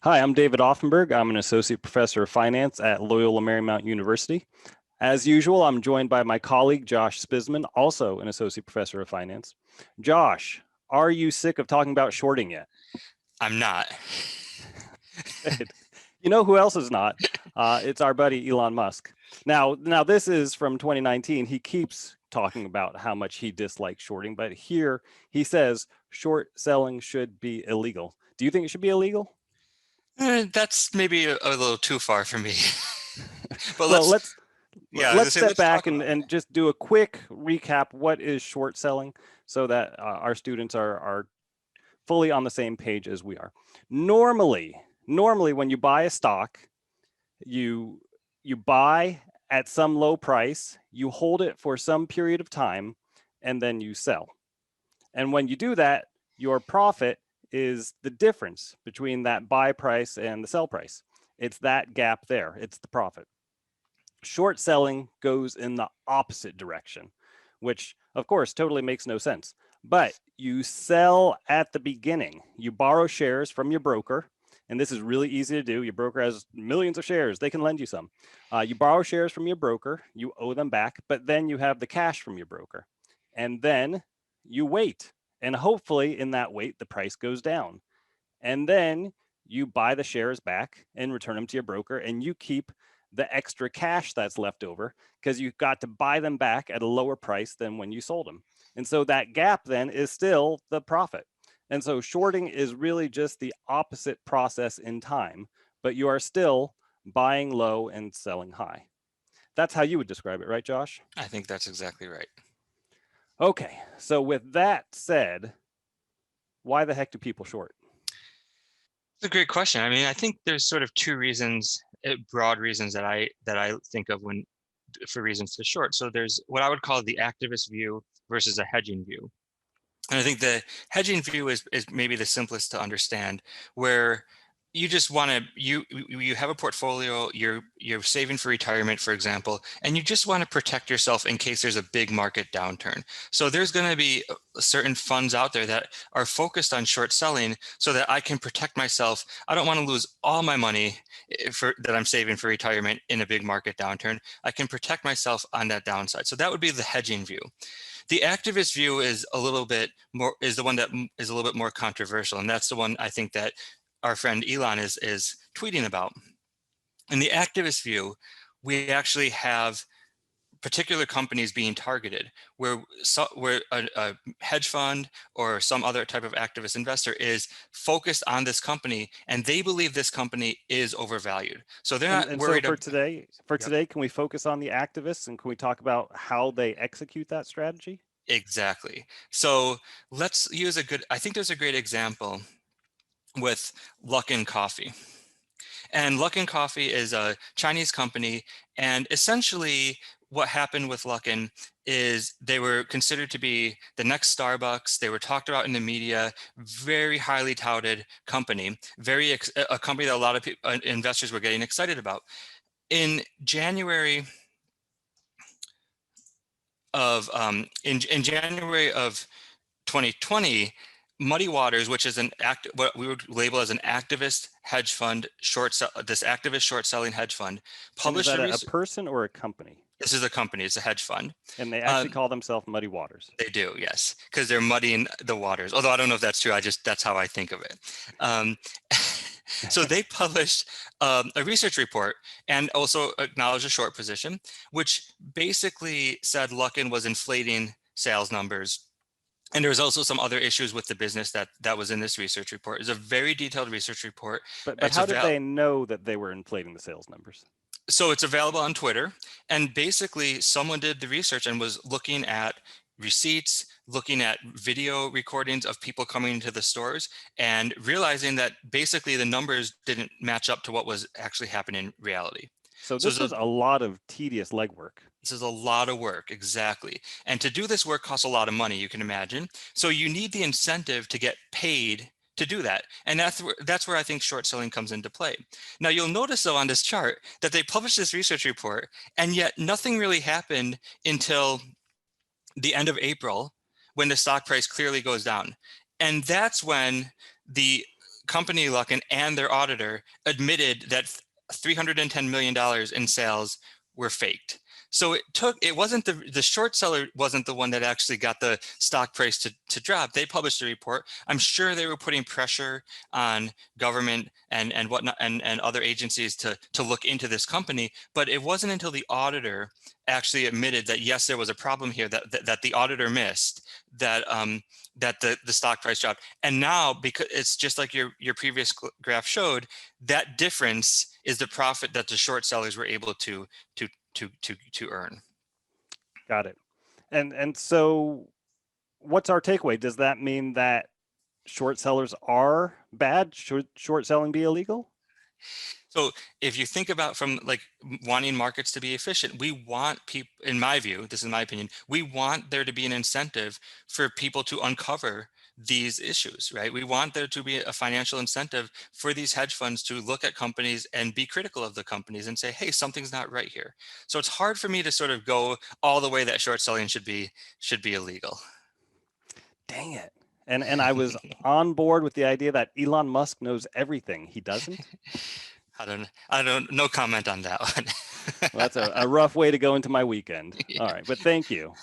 Hi, I'm David Offenberg. I'm an associate professor of finance at Loyola Marymount University. As usual, I'm joined by my colleague, Josh Spisman, also an associate professor of finance. Josh, are you sick of talking about shorting yet? I'm not. Good. You know who else is not? It's our buddy Elon Musk. Now this is from 2019. He keeps talking about how much he dislikes shorting, but here he says short selling should be illegal. Do you think it should be illegal? That's maybe a little too far for me. But Well, yeah, I was gonna let's say, step let's back talk and, about it. and just do a quick recap. What is short selling so that our students are fully on the same page as we are. Normally when you buy a stock, you you buy at some low price, you hold it for some period of time, and then you sell. And when you do that, your profit is the difference between that buy price and the sell price. It's that gap there. It's the profit. Short selling goes in the opposite direction, which of course totally makes no sense. But you sell at the beginning. You borrow shares from your broker, and this is really easy to do. Your broker has millions of shares, they can lend you some. You borrow shares from your broker, you owe them back, but then you have the cash from your broker. And then you wait. And hopefully, in that wait, the price goes down. And then you buy the shares back and return them to your broker, and you keep the extra cash that's left over because you've got to buy them back at a lower price than when you sold them. And so that gap then is still the profit. And so shorting is really just the opposite process in time, but you are still buying low and selling high. That's how you would describe it, right, Josh? I think that's exactly right. Okay, so with that said, why the heck do people short? It's a great question. I mean, I think there's sort of two reasons, broad reasons that I think of when for reasons to short. So there's what I would call the activist view versus a hedging view. And I think the hedging view is maybe the simplest to understand, where you just want to you have a portfolio, you're saving for retirement, for example, and you just want to protect yourself in case there's a big market downturn. So there's going to be certain funds out there that are focused on short selling so that I can protect myself. I don't want to lose all my money for that I'm saving for retirement in a big market downturn. I can protect myself on that downside. So that would be the hedging view. The activist view is a little bit more, is the one that is a little bit more controversial, and that's the one I think that our friend Elon is tweeting about. In the activist view, we actually have particular companies being targeted, where a hedge fund or some other type of activist investor is focused on this company, and they believe this company is overvalued. So they're And not and so worried for of. Yep. today, can we focus on the activists and can we talk about how they execute that strategy? Exactly. So let's use a good. I think there's a great example with Luckin Coffee. And Luckin Coffee is a Chinese company. And essentially, what happened with Luckin is they were considered to be the next Starbucks. They were talked about in the media, very highly touted company, a company that a lot of investors were getting excited about. In January in January of 2020, Muddy Waters, which is what we would label as an activist hedge fund, this activist short selling hedge fund, And is published that a a research. person or a company? This is a company, it's a hedge fund. And they actually Um, call themselves Muddy Waters. they do, yes, because they're muddying the waters. Although I don't know if that's true. That's how I think of it. Um, so they published a research report and also acknowledged a short position, which basically said Luckin was inflating sales numbers. And there was also some other issues with the business that was in this research report. It's a very detailed research report. But It's how did avail they know that they were inflating the sales numbers? So it's available on Twitter. And basically, someone did the research and was looking at receipts, looking at video recordings of people coming into the stores, and realizing that basically the numbers didn't match up to what was actually happening in reality. So So this is a lot of tedious legwork. this is a lot of work, exactly. And to do this work costs a lot of money, you can imagine. So you need the incentive to get paid to do that. And that's where I think short selling comes into play. Now, you'll notice, though, on this chart that they published this research report, and yet nothing really happened until the end of April when the stock price clearly goes down. And that's when the company Luckin and their auditor admitted that $310 million in sales were faked. So it wasn't the short seller wasn't the one that actually got the stock price to drop. They published a report. I'm sure they were putting pressure on government and whatnot and other agencies to look into this company. But it wasn't until the auditor actually admitted that yes, there was a problem here that the auditor missed, that that the stock price dropped. And now, because it's just like your previous graph showed, that difference is the profit that the short sellers were able to earn. Got it. And so what's our takeaway? Does that mean that short sellers are bad? Should short selling be illegal? So if you think about from like wanting markets to be efficient, we want people, in my view, this is my opinion, we want there to be an incentive for people to uncover these issues, right? We want there to be a financial incentive for these hedge funds to look at companies and be critical of the companies and say, hey, something's not right here. So it's hard for me to sort of go all the way that short selling should be illegal. Dang it. And I was on board with the idea that Elon Musk knows everything. He doesn't? I don't, no comment on that one. Well, that's a rough way to go into my weekend. All right, but thank you.